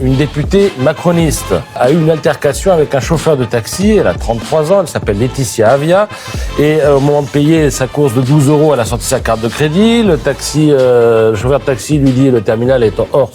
Une députée macroniste a eu une altercation avec un chauffeur de taxi. Elle a 33 ans, elle s'appelle Laetitia Avia. Et au moment de payer sa course de 12 €, elle a sorti sa carte de crédit. Le chauffeur de taxi lui dit le terminal est hors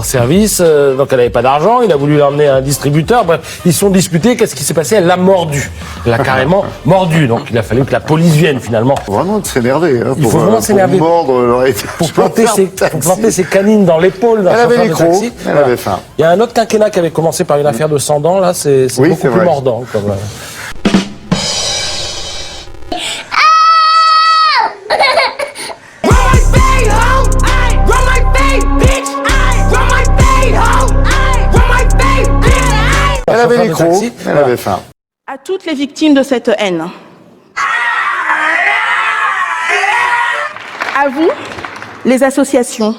service. Donc elle n'avait pas d'argent. Il a voulu l'emmener à un distributeur. Bref, ils se sont disputés. Qu'est-ce qui s'est passé? Elle l'a mordu. Elle l'a carrément mordu. Donc il a fallu que la police vienne finalement. Faut vraiment s'énerver. Hein, il faut vraiment s'énerver. Pour planter ses canines dans l'épaule d'un chauffeur de taxi. Elle avait faim. Il y a un autre quinquennat qui avait commencé par une affaire de 100 dents. Là, c'est beaucoup plus mordant. Comme, Elle avait les crocs, elle avait faim. À toutes les victimes de cette haine, à vous, les associations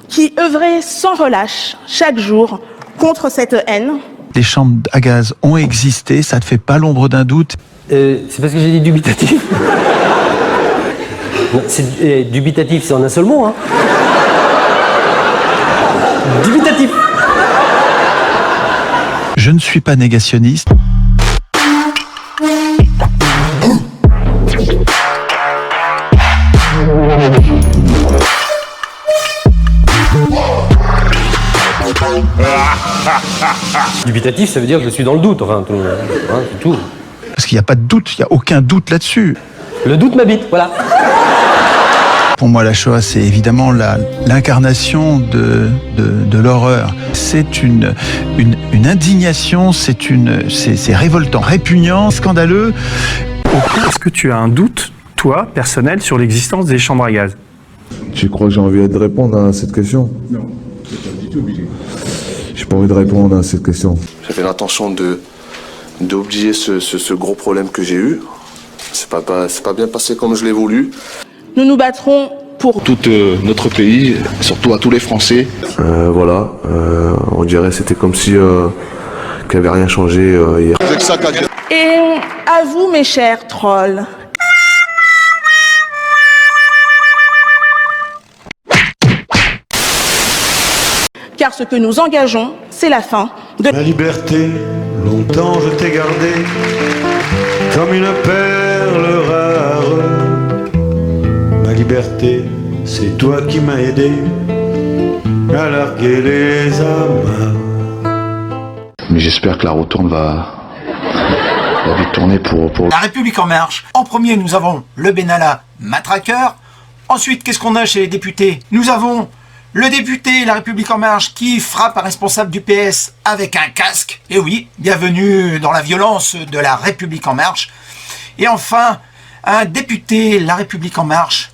qui œuvraient sans relâche chaque jour contre cette haine. Les chambres à gaz ont existé, ça ne fait pas l'ombre d'un doute. C'est parce que j'ai dit dubitatif. Dubitatif, c'est en un seul mot, hein. Dubitatif. Je ne suis pas négationniste. Dubitatif, ça veut dire que je suis dans le doute, enfin, c'est tout. Parce qu'il n'y a pas de doute, il n'y a aucun doute là-dessus. Le doute m'habite, voilà. Pour moi, la Shoah, c'est évidemment l'incarnation de l'horreur. C'est une indignation, c'est révoltant, répugnant, scandaleux. Est-ce que tu as un doute, toi, personnel, sur l'existence des chambres à gaz? Tu crois que j'ai envie de répondre à cette question? Non, c'est pas du tout obligé. J'ai pas envie de répondre à cette question. J'avais l'intention d'oublier ce gros problème que j'ai eu. C'est pas bien passé comme je l'ai voulu. Nous nous battrons pour tout notre pays, surtout à tous les Français. Voilà, on dirait c'était comme si qu'il n'y avait rien changé hier. Et à vous, mes chers trolls. Car ce que nous engageons, c'est la fin de la liberté. Longtemps je t'ai gardé comme une perle rare. Ma liberté, c'est toi qui m'as aidé à larguer les amarres. Mais j'espère que la retourne va vite tourner pour... La République en marche. En premier, nous avons le Benalla matraqueur. Ensuite, qu'est-ce qu'on a chez les députés? Nous avons le député La République en marche qui frappe un responsable du PS avec un casque. Et oui, bienvenue dans la violence de La République en marche. Et enfin, un député La République en marche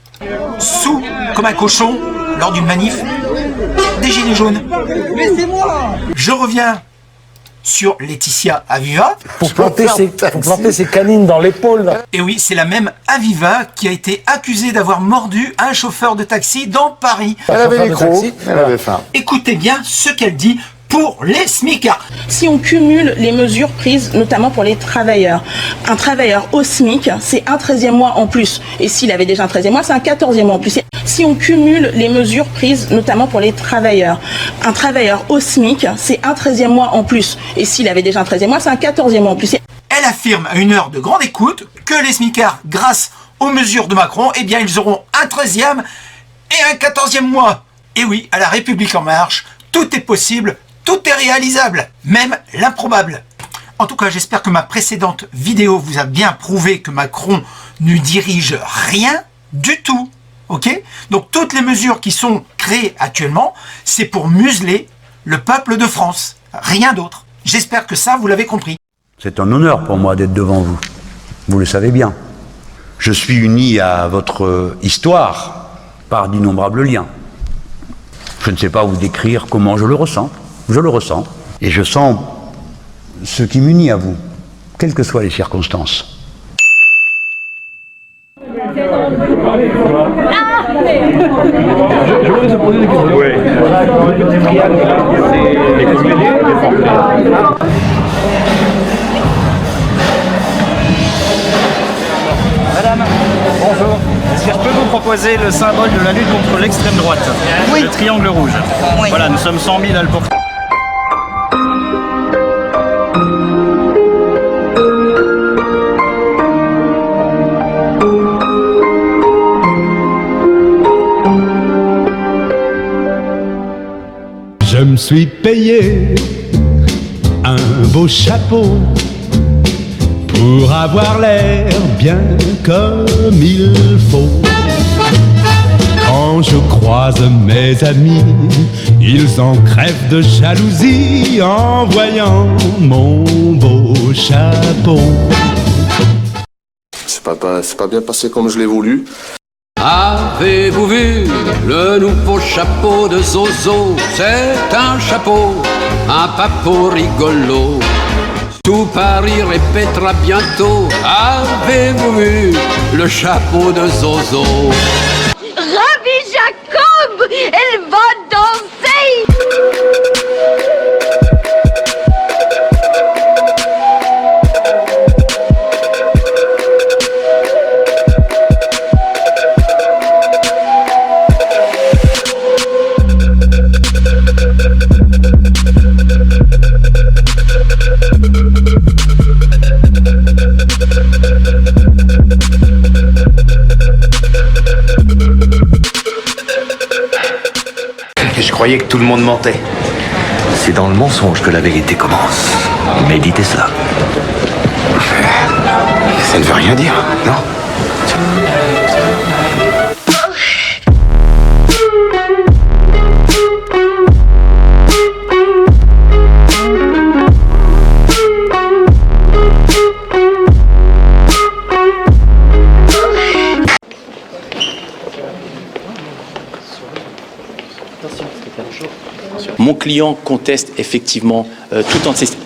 sous comme un cochon lors d'une manif des Gilets jaunes. Je reviens sur Laetitia Aviva. Pour planter ses canines dans l'épaule. Et oui, c'est la même Aviva qui a été accusée d'avoir mordu un chauffeur de taxi dans Paris. Elle avait les crocs, elle avait faim. Écoutez bien ce qu'elle dit pour les smicards. Si on cumule les mesures prises, notamment pour les travailleurs, un travailleur au SMIC, c'est un 13e mois en plus. Et s'il avait déjà un 13e mois, c'est un 14e mois en plus. Si on cumule les mesures prises, notamment pour les travailleurs, un travailleur au SMIC, c'est un 13e mois en plus. Et s'il avait déjà un 13e mois, c'est un 14e mois en plus. Elle affirme à une heure de grande écoute que les smicards, grâce aux mesures de Macron, eh bien, ils auront un 13e et un 14e mois. Et oui, à La République en marche, tout est possible. Tout est réalisable, même l'improbable. En tout cas, j'espère que ma précédente vidéo vous a bien prouvé que Macron ne dirige rien du tout. Ok? Donc toutes les mesures qui sont créées actuellement, c'est pour museler le peuple de France. Rien d'autre. J'espère que ça, vous l'avez compris. C'est un honneur pour moi d'être devant vous. Vous le savez bien. Je suis uni à votre histoire par d'innombrables liens. Je ne sais pas vous décrire comment je le ressens. Je le ressens. Et je sens ce qui m'unit à vous, quelles que soient les circonstances. Je voudrais te poser des questions. Oui. Madame, bonjour. Est-ce que je peux vous proposer le symbole de la lutte contre l'extrême droite? Oui. Le triangle rouge. Oui. Voilà, nous sommes 100 000 à le porter. me suis payé un beau chapeau pour avoir l'air bien comme il faut. Quand je croise mes amis, ils en crèvent de jalousie en voyant mon beau chapeau. C'est pas bien passé comme je l'ai voulu. Avez-vous vu le nouveau chapeau de Zozo? C'est un chapeau, un papeau rigolo. Tout Paris répétera bientôt. Avez-vous vu le chapeau de Zozo? Ravi Jacob, elle va danser. Je croyais que tout le monde mentait. C'est dans le mensonge que la vérité commence. Méditez cela. Ça ne veut rien dire, non? Mon client conteste effectivement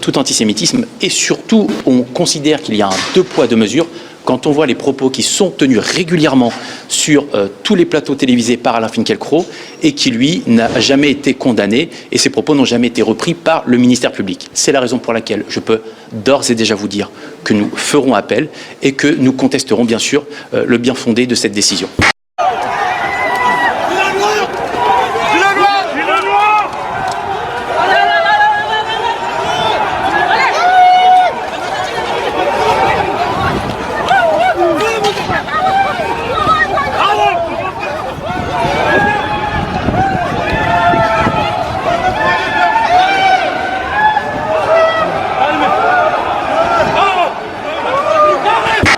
tout antisémitisme et surtout on considère qu'il y a un deux poids deux mesures quand on voit les propos qui sont tenus régulièrement sur tous les plateaux télévisés par Alain Finkielkraut et qui lui n'a jamais été condamné et ses propos n'ont jamais été repris par le ministère public. C'est la raison pour laquelle je peux d'ores et déjà vous dire que nous ferons appel et que nous contesterons bien sûr le bien fondé de cette décision.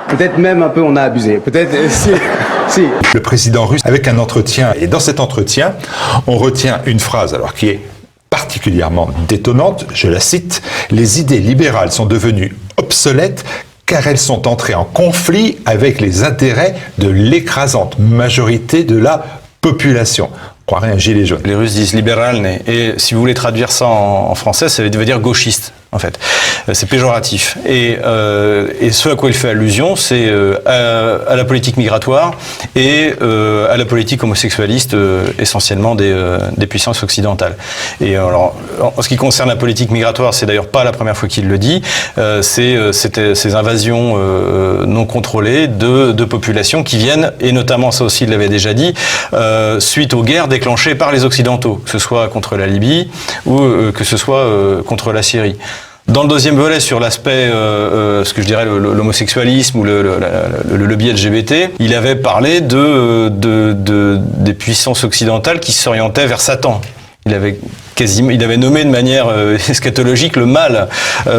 Peut-être même un peu on a abusé. Peut-être si. Le président russe avec un entretien. Et dans cet entretien, on retient une phrase alors qui est particulièrement détonnante. Je la cite. Les idées libérales sont devenues obsolètes car elles sont entrées en conflit avec les intérêts de l'écrasante majorité de la population. On croirait un gilet jaune. Les Russes disent libéralne et si vous voulez traduire ça en français, ça veut dire gauchiste. En fait, c'est péjoratif. Et ce à quoi il fait allusion, c'est à la politique migratoire et à la politique homosexualiste, essentiellement des puissances occidentales. Et alors, en ce qui concerne la politique migratoire, c'est d'ailleurs pas la première fois qu'il le dit. C'était ces invasions non contrôlées de populations qui viennent, et notamment ça aussi il l'avait déjà dit, suite aux guerres déclenchées par les Occidentaux, que ce soit contre la Libye ou que ce soit contre la Syrie. Dans le deuxième volet, sur l'aspect, ce que je dirais l'homosexualisme ou le biais LGBT, il avait parlé des puissances occidentales qui s'orientaient vers Satan. Il avait nommé de manière eschatologique le mal,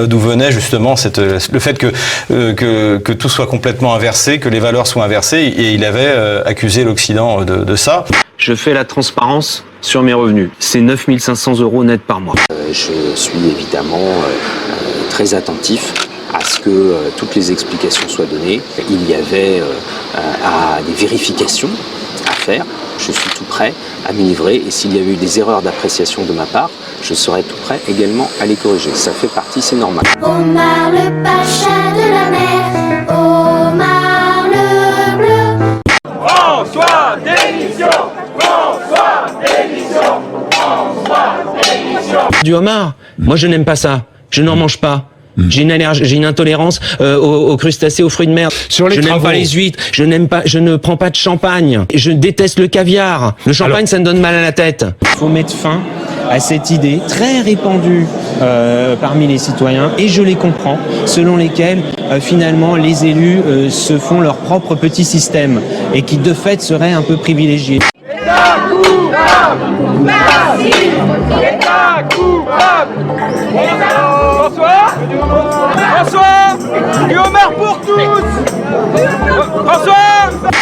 d'où venait justement le fait que tout soit complètement inversé, que les valeurs soient inversées, et il avait accusé l'Occident de ça. Je fais la transparence sur mes revenus. C'est 9 500 € net par mois. Je suis évidemment très attentif à ce que toutes les explications soient données. Il y avait des vérifications à faire. Je suis tout prêt à m'y livrer et s'il y a eu des erreurs d'appréciation de ma part, je serai tout prêt également à les corriger. Ça fait partie, c'est normal. Omar le pacha de la mer, Omar le bleu. François démission, François démission, François démission. Du homard, moi je n'aime pas ça, je n'en mange pas. J'ai une allergie, j'ai une intolérance aux crustacés, aux fruits de mer. Je n'aime pas les huîtres, je ne prends pas de champagne. Je déteste le caviar. Le champagne, ça me donne mal à la tête. Il faut mettre fin à cette idée très répandue parmi les citoyens, et je les comprends, selon lesquels finalement les élus se font leur propre petit système et qui de fait seraient un peu privilégiés. coupable. Merci, État coupable. François, Guillaume pour tous. François.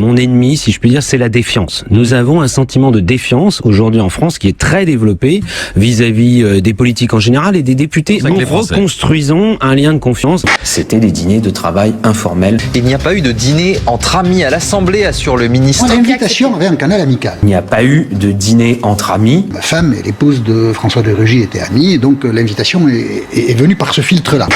Mon ennemi, si je puis dire, c'est la défiance. Nous avons un sentiment de défiance aujourd'hui en France qui est très développé vis-à-vis des politiques en général et des députés. Nous reconstruisons un lien de confiance. C'était des dîners de travail informels. Il n'y a pas eu de dîner entre amis à l'Assemblée, assure le ministre. L'invitation avait un canal amical. Il n'y a pas eu de dîner entre amis. Ma femme et l'épouse de François de Rugy étaient amies, et donc l'invitation est venue par ce filtre-là.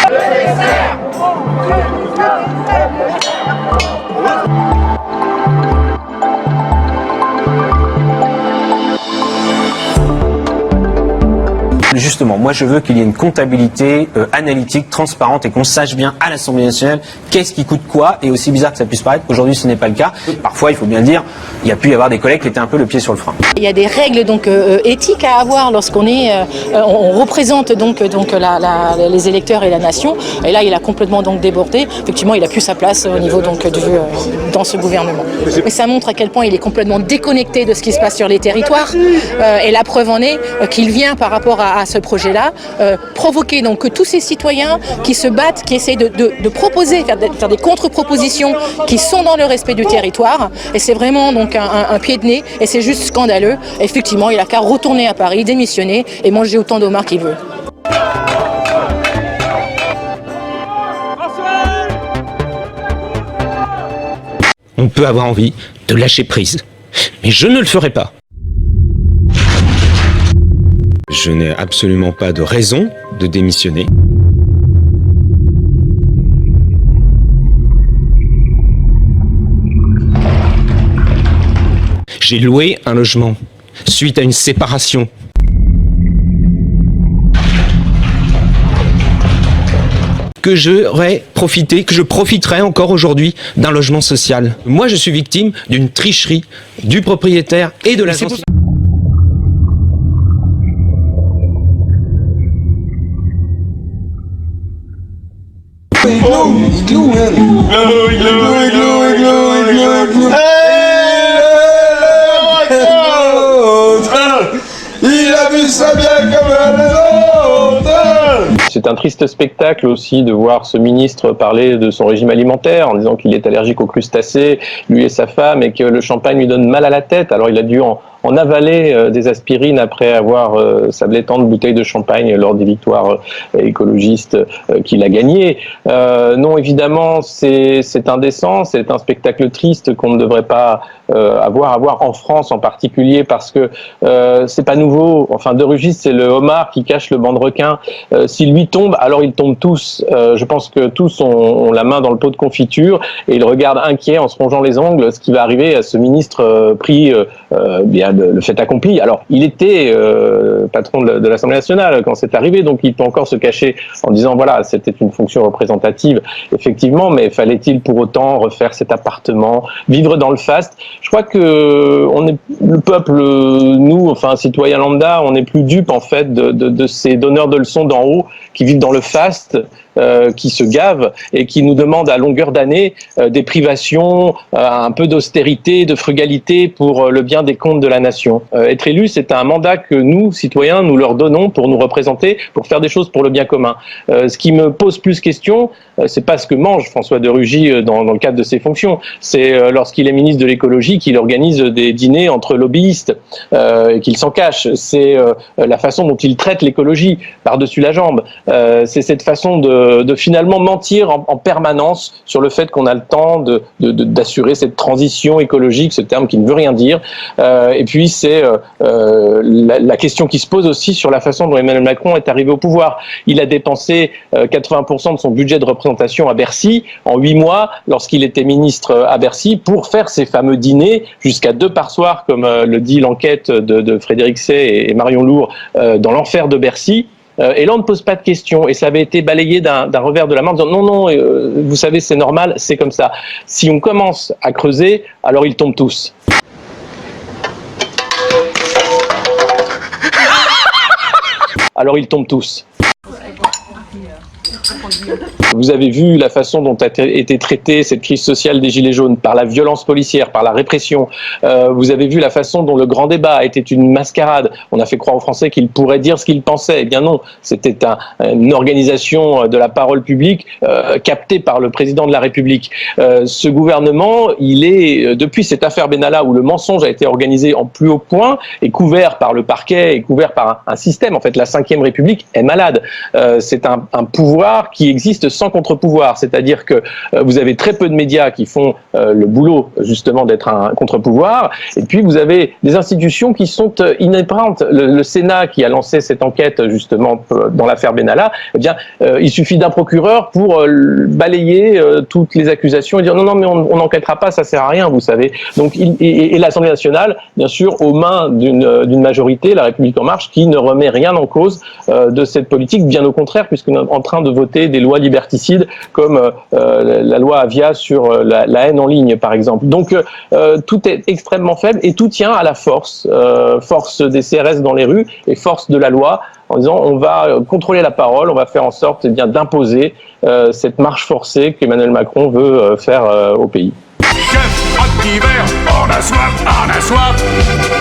Justement, moi je veux qu'il y ait une comptabilité analytique, transparente et qu'on sache bien à l'Assemblée nationale qu'est-ce qui coûte quoi, et aussi bizarre que ça puisse paraître, aujourd'hui ce n'est pas le cas. Parfois, il faut bien dire, il y a pu y avoir des collègues qui étaient un peu le pied sur le frein. Il y a des règles donc éthiques à avoir lorsqu'on est, on représente donc les électeurs et la nation. Et là, il a complètement donc débordé. Effectivement, il a plus sa place au niveau donc dans ce gouvernement. Mais ça montre à quel point il est complètement déconnecté de ce qui se passe sur les territoires. Et la preuve en est qu'il vient par rapport à ce projet-là, provoquer donc que tous ces citoyens qui se battent, qui essayent de proposer, faire des contre-propositions qui sont dans le respect du territoire, et c'est vraiment donc un pied de nez, et c'est juste scandaleux. Effectivement, il a qu'à retourner à Paris, démissionner et manger autant d'homards qu'il veut. On peut avoir envie de lâcher prise, mais je ne le ferai pas. Je n'ai absolument pas de raison de démissionner. J'ai loué un logement suite à une séparation. Que je profiterai encore aujourd'hui d'un logement social. Moi, je suis victime d'une tricherie du propriétaire et de l'agence. Il a vu ça bien comme les autres. C'est un triste spectacle aussi de voir ce ministre parler de son régime alimentaire en disant qu'il est allergique aux crustacés, lui et sa femme, et que le champagne lui donne mal à la tête. Alors il a dû en avaler des aspirines après avoir sablé tant de bouteilles de champagne lors des victoires écologistes qu'il a gagnées. Non, évidemment, c'est indécent, c'est un spectacle triste qu'on ne devrait pas avoir en France en particulier, parce que c'est pas nouveau. Enfin, de Rugy, c'est le homard qui cache le banc de requin. S'il lui tombe, alors ils tombent tous. Je pense que tous ont la main dans le pot de confiture et ils regardent inquiets en se rongeant les ongles ce qui va arriver à ce ministre pris bien le fait accompli. Alors, il était patron de l'Assemblée nationale quand c'est arrivé, donc il peut encore se cacher en disant voilà, c'était une fonction représentative, effectivement, mais fallait-il pour autant refaire cet appartement, vivre dans le faste? Je crois que le peuple, nous, enfin citoyens lambda, on n'est plus dupe en fait de ces donneurs de leçons d'en haut qui vivent dans le faste, qui se gavent et qui nous demandent à longueur d'année des privations, un peu d'austérité, de frugalité pour le bien des comptes de la nation. Être élu, c'est un mandat que nous, citoyens, nous leur donnons pour nous représenter, pour faire des choses pour le bien commun. Ce qui me pose plus question, c'est pas ce que mange François de Rugy dans le cadre de ses fonctions, c'est lorsqu'il est ministre de l'écologie qu'il organise des dîners entre lobbyistes et qu'il s'en cache. C'est la façon dont il traite l'écologie par-dessus la jambe. C'est cette façon de finalement mentir en permanence sur le fait qu'on a le temps d'assurer cette transition écologique, ce terme qui ne veut rien dire. Et puis c'est la question qui se pose aussi sur la façon dont Emmanuel Macron est arrivé au pouvoir. Il a dépensé 80% de son budget de représentation à Bercy en 8 mois lorsqu'il était ministre à Bercy pour faire ces fameux dîners jusqu'à 2 par soir, comme le dit l'enquête de Frédéric Say et Marion Lourd dans l'enfer de Bercy. Et là, on ne pose pas de questions. Et ça avait été balayé d'un revers de la main en disant non, vous savez, c'est normal, c'est comme ça. Si on commence à creuser, alors ils tombent tous. Alors ils tombent tous. Vous avez vu la façon dont a été traitée cette crise sociale des Gilets jaunes, par la violence policière, par la répression. Vous avez vu la façon dont le grand débat était une mascarade. On a fait croire aux Français qu'ils pourraient dire ce qu'ils pensaient. Eh bien non, c'était une organisation de la parole publique captée par le président de la République. Ce gouvernement, il est, depuis cette affaire Benalla où le mensonge a été organisé en plus haut point, et couvert par le parquet, et couvert par un système. En fait, la Ve République est malade. C'est un pouvoir qui existe sans contre-pouvoir, c'est-à-dire que vous avez très peu de médias qui font le boulot justement d'être un contre-pouvoir, et puis vous avez des institutions qui sont inébranlables. Le Sénat qui a lancé cette enquête justement dans l'affaire Benalla, eh bien, il suffit d'un procureur pour balayer toutes les accusations et dire non, mais on n'enquêtera pas, ça sert à rien, vous savez. Donc, et l'Assemblée nationale, bien sûr, aux mains d'une majorité, La République En Marche, qui ne remet rien en cause de cette politique, bien au contraire, puisqu'on est en train de voter des lois liberticides comme la loi Avia sur la haine en ligne, par exemple. Donc tout est extrêmement faible et tout tient à la force des CRS dans les rues et force de la loi, en disant on va contrôler la parole, on va faire en sorte d'imposer cette marche forcée qu'Emmanuel Macron veut faire au pays. On a soif, on a soif.